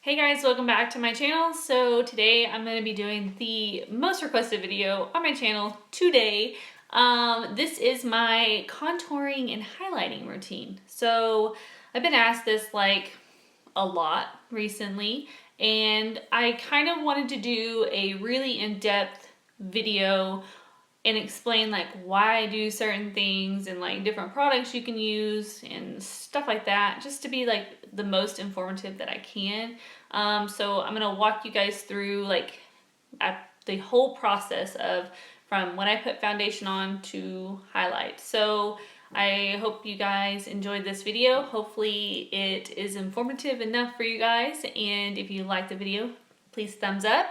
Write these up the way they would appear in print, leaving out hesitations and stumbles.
Hey guys, welcome back to my channel. So today I'm going to be doing the most requested video on my channel today. This is my contouring and highlighting routine. So I've been asked this like a lot recently, and I kind of wanted to do a really in-depth video and explain like why I do certain things and like different products you can use and stuff like that, just to be like the most informative that I can. So I'm gonna walk you guys through like the whole process of from when I put foundation on to highlight. So I hope you guys enjoyed this video. Hopefully it is informative enough for you guys, and if you like the video, please thumbs up.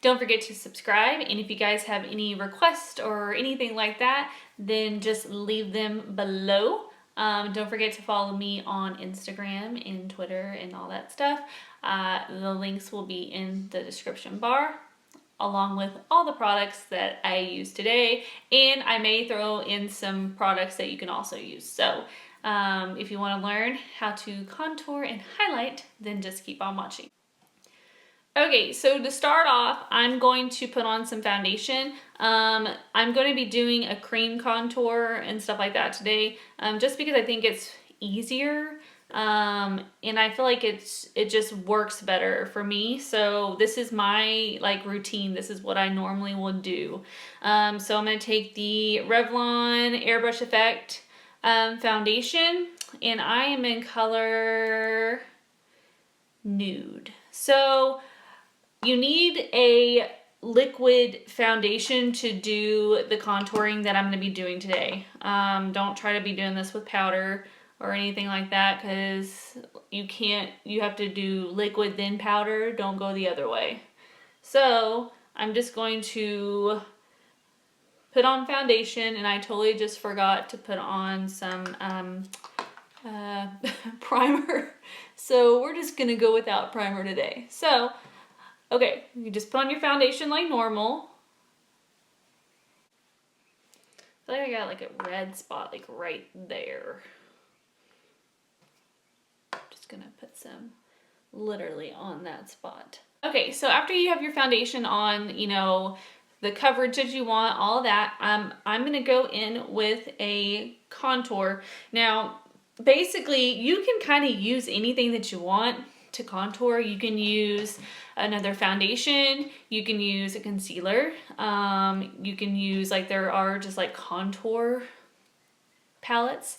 Don't forget to subscribe, and if you guys have any requests or anything like that, then just leave them below. Don't forget to follow me on Instagram and Twitter and all that stuff. The links will be in the description bar, along with all the products that I use today, and I may throw in some products that you can also use. So if you want to learn how to contour and highlight, then just keep on watching. Okay, so to start off, I'm going to put on some foundation. I'm going to be doing a cream contour and stuff like that today, just because I think it's easier, and I feel like it just works better for me. So this is my like routine. This is what I normally would do. So I'm going to take the Revlon Airbrush Effect foundation, and I am in color Nude. So you need a liquid foundation to do the contouring that I'm going to be doing today. Don't try to be doing this with powder or anything like that, because you have to do liquid then powder. Don't go the other way. So I'm just going to put on foundation, and I totally just forgot to put on some primer. So we're just going to go without primer today. So okay, you just put on your foundation like normal. I feel like I got like a red spot like right there. I'm just gonna put some literally on that spot. Okay, so after you have your foundation on, you know, the coverage that you want, all that, I'm gonna go in with a contour. Now, basically, you can kind of use anything that you want to contour. You can use another foundation, you can use a concealer, you can use, like, there are just like contour palettes.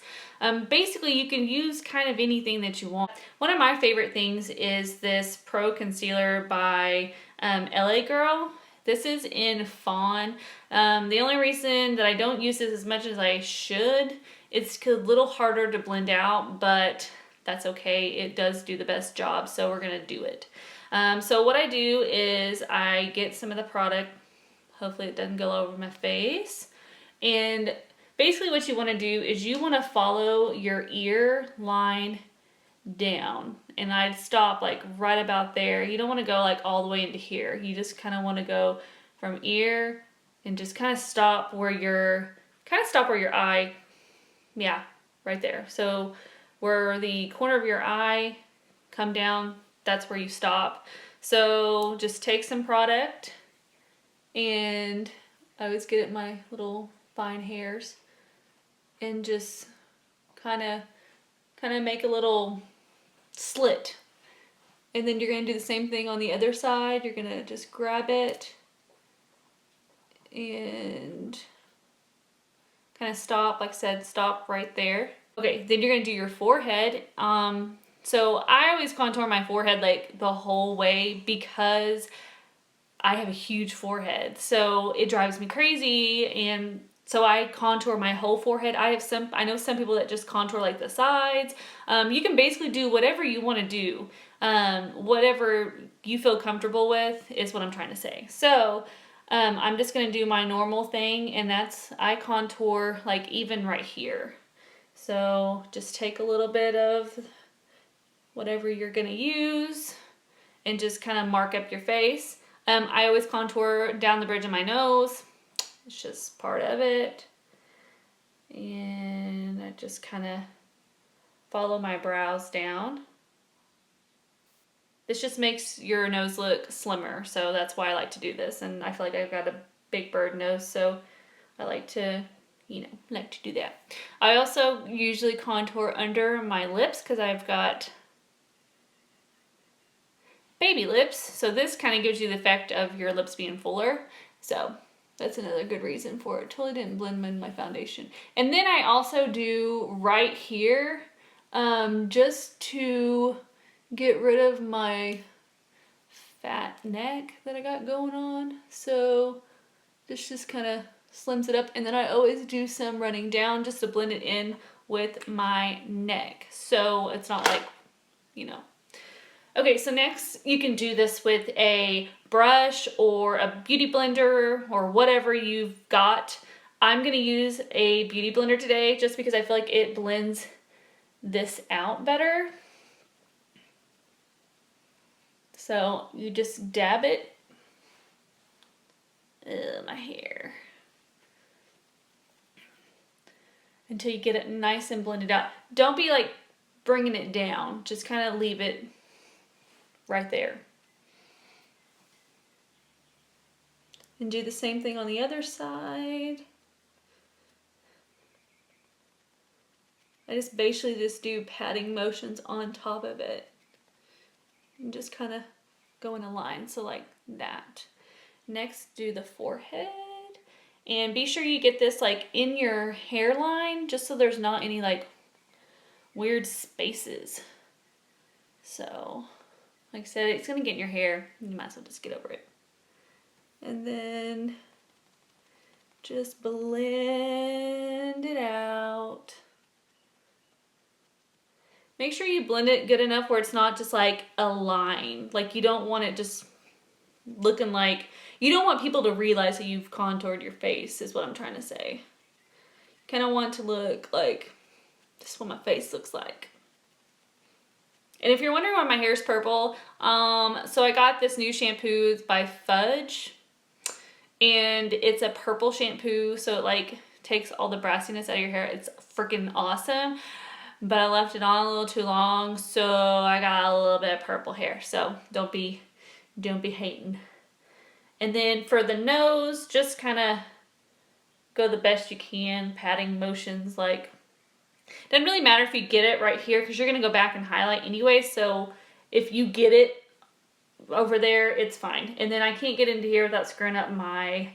Basically you can use kind of anything that you want. One of my favorite things is this Pro Concealer by LAGirl. This is in Fawn. The only reason that I don't use this as much as I should, it's a little harder to blend out, but that's okay. It does do the best job, so we're gonna do it. So what I do is I get some of the product, hopefully it doesn't go over my face, and basically what you want to do is you want to follow your ear line down, and I'd stop like right about there. You don't want to go like all the way into here. You just kind of want to go from ear and just kind of stop where your eye, yeah, right there. So where the corner of your eye come down, that's where you stop. So just take some product, and I always get at my little fine hairs, and just kind of make a little slit. And then you're going to do the same thing on the other side. You're going to just grab it and kind of stop, like I said, stop right there. Okay, then you're going to do your forehead. So I always contour my forehead like the whole way, because I have a huge forehead, so it drives me crazy, and so I contour my whole forehead. I know some people that just contour like the sides. You can basically do whatever you want to do. Whatever you feel comfortable with is what I'm trying to say. So I'm just going to do my normal thing, and that's I contour like even right here. So just take a little bit of whatever you're going to use and just kind of mark up your face. I always contour down the bridge of my nose. It's just part of it. And I just kind of follow my brows down. This just makes your nose look slimmer, so that's why I like to do this. And I feel like I've got a big bird nose, so I like to, you know, do that. I also usually contour under my lips because I've got baby lips, so this kind of gives you the effect of your lips being fuller. So that's another good reason for it. Totally didn't blend in my foundation. And then I also do right here, just to get rid of my fat neck that I got going on. So this just kind of slims it up. And then I always do some running down just to blend it in with my neck. So it's not like, you know. Okay, so next you can do this with a brush or a beauty blender or whatever you've got. I'm gonna use a beauty blender today just because I feel like it blends this out better. So you just dab it. My hair. Until you get it nice and blended out. Don't be like bringing it down. Just kind of leave it right there. And do the same thing on the other side. I just basically just do patting motions on top of it. And just kind of go in a line, so like that. Next, do the forehead. And be sure you get this like in your hairline, just so there's not any like weird spaces. So, like I said, it's gonna get in your hair. You might as well just get over it. And then just blend it out. Make sure you blend it good enough where it's not just like a line. Like you don't want it just looking like, you don't want people to realize that you've contoured your face is what I'm trying to say. Kind of want to look like, this is what my face looks like. And if you're wondering why my hair is purple, so I got this new shampoo by Fudge. And it's a purple shampoo, so it like takes all the brassiness out of your hair. It's freaking awesome. But I left it on a little too long, so I got a little bit of purple hair. So don't be hating. And then for the nose, just kind of go the best you can, patting motions. Like, doesn't really matter if you get it right here because you're gonna go back and highlight anyway. So if you get it over there, it's fine. And then I can't get into here without screwing up my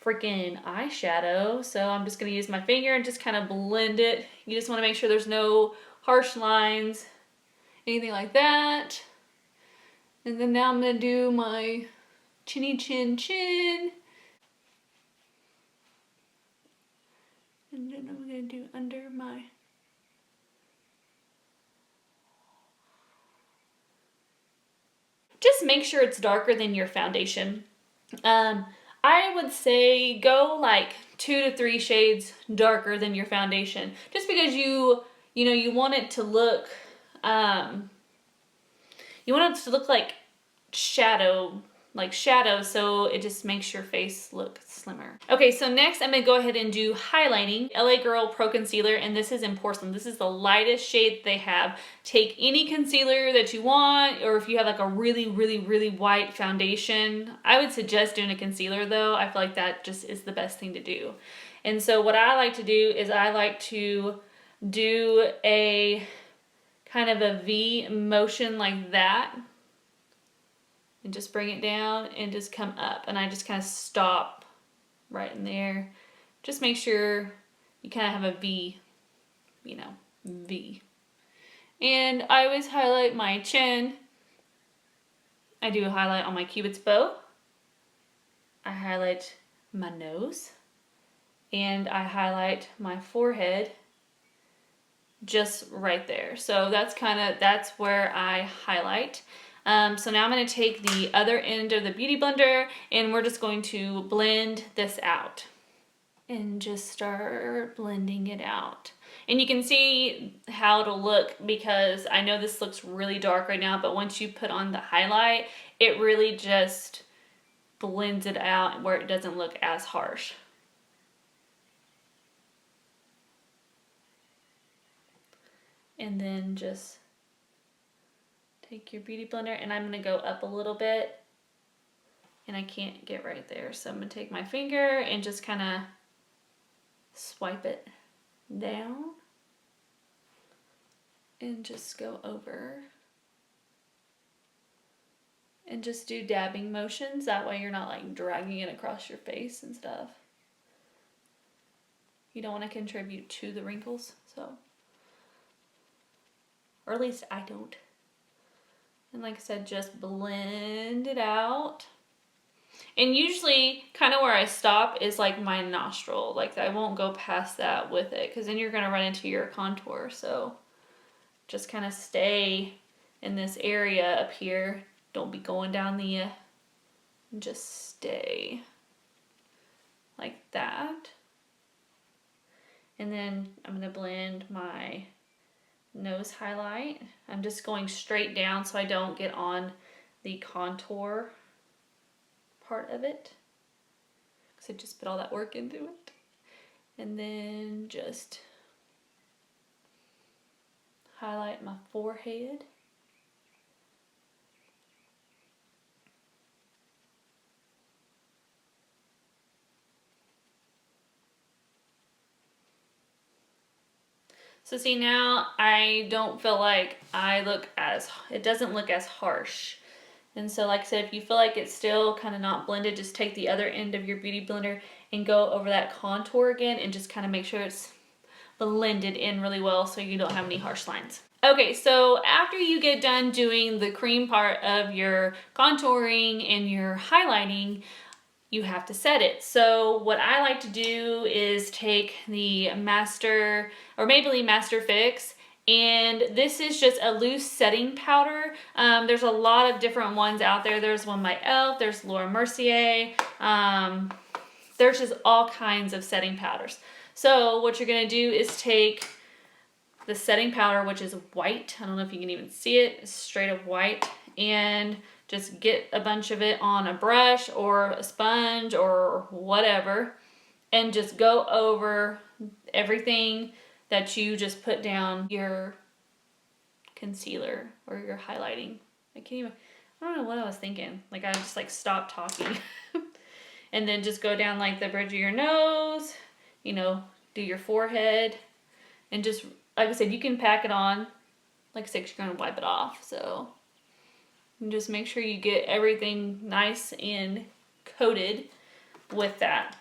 freaking eyeshadow, so I'm just gonna use my finger and just kind of blend it. You just want to make sure there's no harsh lines, anything like that. And then now I'm gonna do my chinny chin chin, and then I'm gonna do under my just make sure it's darker than your foundation. I would say go like 2 to 3 shades darker than your foundation, just because you want it to look, like shadow, so it just makes your face look slimmer. Okay, so next I'm gonna go ahead and do highlighting. LAGirl Pro Concealer, and this is in Porcelain. This is the lightest shade they have. Take any concealer that you want, or if you have like a really, really, really white foundation, I would suggest doing a concealer though. I feel like that just is the best thing to do. And so what I like to do is I like to do a kind of a V motion like that, and just bring it down and just come up, and I just kind of stop right in there. Just make sure you kind of have a V, V. And I always highlight my chin. I do a highlight on my cupid's bow. I highlight my nose, and I highlight my forehead just right there. So that's where I highlight. So now I'm going to take the other end of the beauty blender, and we're just going to blend this out and just start blending it out. And you can see how it'll look, because I know this looks really dark right now, but once you put on the highlight, it really just blends it out where it doesn't look as harsh. And then just Take your beauty blender, and I'm gonna go up a little bit, and I can't get right there. So I'm gonna take my finger and just kind of swipe it down and just go over and just do dabbing motions. That way you're not like dragging it across your face and stuff. You don't want to contribute to the wrinkles, so, or at least I don't. And like I said, just blend it out. And usually kind of where I stop is like my nostril. Like I won't go past that with it, because then you're going to run into your contour. So just kind of stay in this area up here. Don't be going down the, just stay like that. And then I'm going to blend my nose highlight. I'm just going straight down so I don't get on the contour part of it, because I just put all that work into it. And then just highlight my forehead. So see, now I don't feel like it doesn't look as harsh. And so like I said, if you feel like it's still kind of not blended, just take the other end of your beauty blender and go over that contour again and just kind of make sure it's blended in really well so you don't have any harsh lines. Okay, so after you get done doing the cream part of your contouring and your highlighting, you have to set it. So what I like to do is take the Maybelline Master Fix, and this is just a loose setting powder. There's a lot of different ones out there. There's one by e.l.f., there's Laura Mercier, there's just all kinds of setting powders. So what you're gonna do is take the setting powder, which is white. I don't know if you can even see it. It's straight up white. And just get a bunch of it on a brush or a sponge or whatever, and just go over everything that you just put down your concealer or your highlighting. I don't know what I was thinking. Like I just like stopped talking. And then just go down like the bridge of your nose, you know, do your forehead, and just, like I said, you can pack it on. Like I said, you're gonna wipe it off, so. And just make sure you get everything nice and coated with that.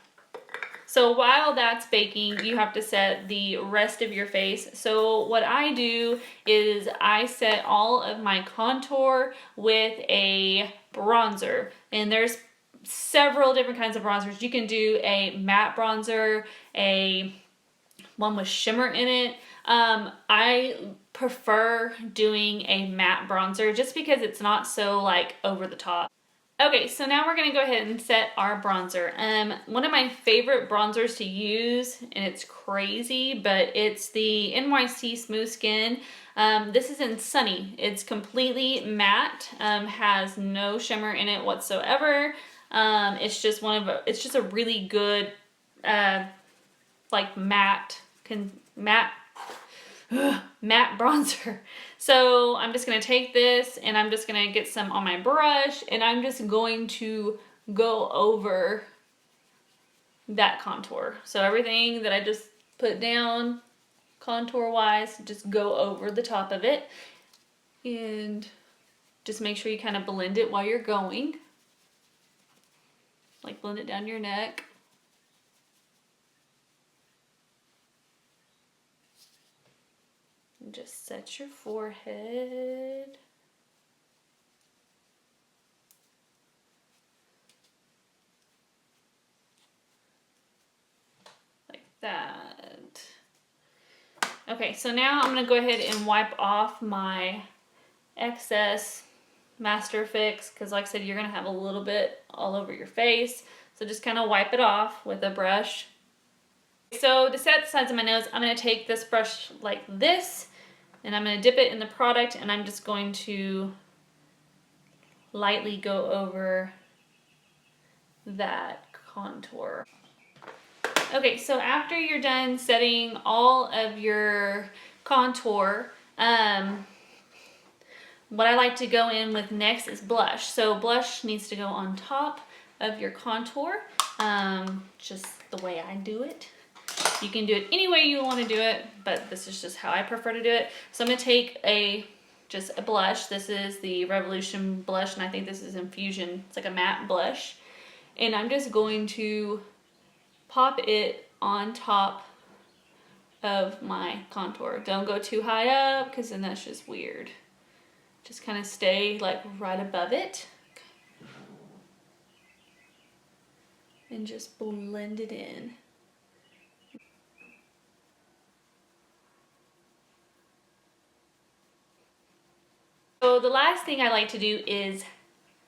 So while that's baking, you have to set the rest of your face. So what I do is I set all of my contour with a bronzer. And there's several different kinds of bronzers. You can do a matte bronzer, one with shimmer in it. I prefer doing a matte bronzer just because it's not so like over the top. Okay, so now we're gonna go ahead and set our bronzer. One of my favorite bronzers to use, and it's crazy, but it's the NYX Smooth Skin. This is in Sunny. It's completely matte, has no shimmer in it whatsoever. It's just a really good like matte bronzer. So I'm just gonna take this and I'm just gonna get some on my brush, and I'm just going to go over that contour. So everything that I just put down contour wise, just go over the top of it, and just make sure you kind of blend it while you're going. Like blend it down your neck. And just set your forehead. Like that. Okay, so now I'm going to go ahead and wipe off my excess Master Fix, because like I said, you're going to have a little bit all over your face. So just kind of wipe it off with a brush. So to set the sides of my nose, I'm going to take this brush like this, and I'm going to dip it in the product, and I'm just going to lightly go over that contour. Okay, so after you're done setting all of your contour, what I like to go in with next is blush. So blush needs to go on top of your contour, just the way I do it. You can do it any way you want to do it, but this is just how I prefer to do it. So I'm going to take just a blush. This is the Revolution blush, and I think this is Infusion. It's like a matte blush. And I'm just going to pop it on top of my contour. Don't go too high up, because then that's just weird. Just kind of stay like right above it. And just blend it in. So the last thing I like to do is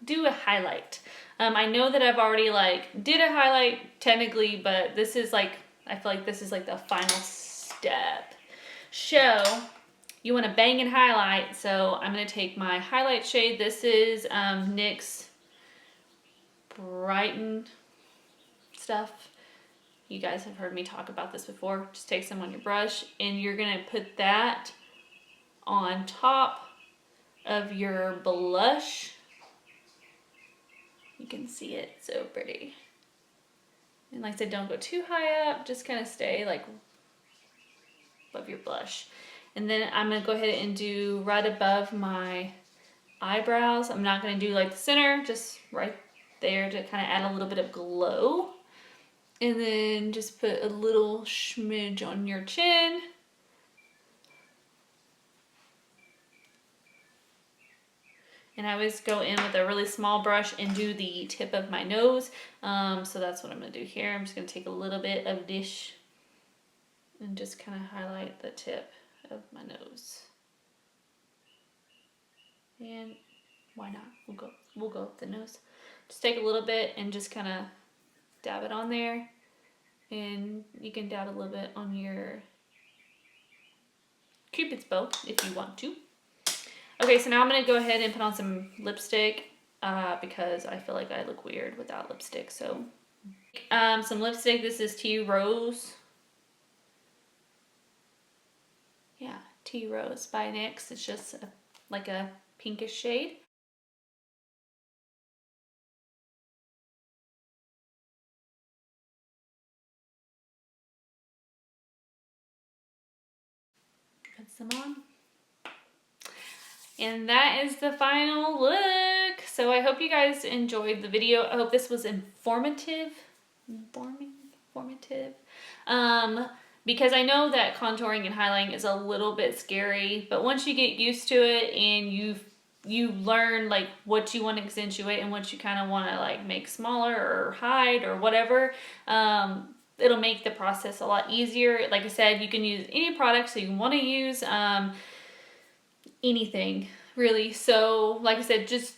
do a highlight. I know that I've already did a highlight technically, but this is I feel like this is the final step. So you want to bang and highlight. So I'm going to take my highlight shade. This is NYX Brightening stuff. You guys have heard me talk about this before. Just take some on your brush and you're going to put that on top of your blush. You can see it, so pretty. And like I said, don't go too high up, just kind of stay above your blush. And then I'm gonna go ahead and do right above my eyebrows. I'm not gonna do the center, just right there to kind of add a little bit of glow. And then just put a little smidge on your chin. And I always go in with a really small brush and do the tip of my nose. So that's what I'm going to do here. I'm just going to take a little bit of this and just kind of highlight the tip of my nose. And why not? We'll go with the nose. Just take a little bit and just kind of dab it on there. And you can dab a little bit on your Cupid's bow if you want to. Okay, so now I'm going to go ahead and put on some lipstick because I feel like I look weird without lipstick. So some lipstick. This is Tea Rose. Yeah, Tea Rose by NYX. It's just like a pinkish shade. Put some on. And that is the final look. So I hope you guys enjoyed the video. I hope this was informative. Because I know that contouring and highlighting is a little bit scary, but once you get used to it and you learn what you want to accentuate and what you kind of want to make smaller or hide or whatever, it'll make the process a lot easier. Like I said, you can use any products that you want to use. Anything really. So like I said, just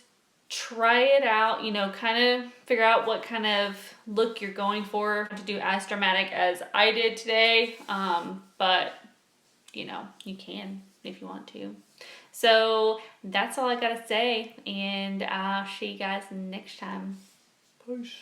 try it out, kind of figure out what kind of look you're going for. To do as dramatic as I did today, but you can if you want to. So that's all I gotta say, and I'll see you guys next time. Peace.